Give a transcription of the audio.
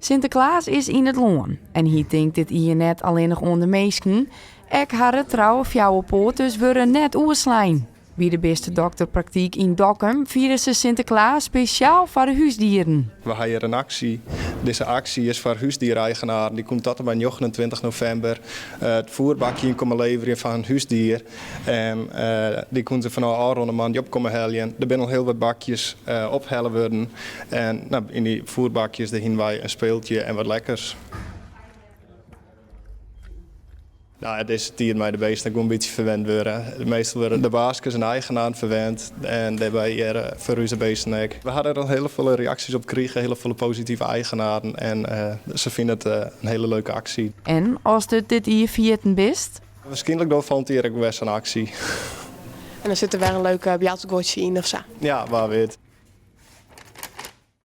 Sinterklaas is in het loon. En hij denkt dit hier net alleen nog onder meesken. Ek haar het trouwe fjouwe poort dus worden net oerslijn. Wie de beste dokterpraktijk in Dokkum vieren ze Sinterklaas speciaal voor de huisdieren. We hebben hier een actie. Deze actie is voor huisdiereigenaren. Die komt tot en met 29 november het voerbakje in komen leveren van een huisdier. En die kunnen ze van al rond een maand op komen halen. Er zijn al heel wat bakjes ophellen worden. En in die voerbakjes hebben wij een speeltje en wat lekkers. Nou, het is hier mij de beesten gewoon een beetje verwend worden. Meestal worden de baasjes en eigenaren verwend en daarbij hier voor onze beesten ook. We hadden er al heel veel reacties op gekregen, heel veel positieve eigenaren en ze vinden het een hele leuke actie. En als dit hier vierten best? Waarschijnlijk dan vond hier ook best een actie. En dan zit er weer een leuk bejaardengoedje in of zo. Ja, waar weet.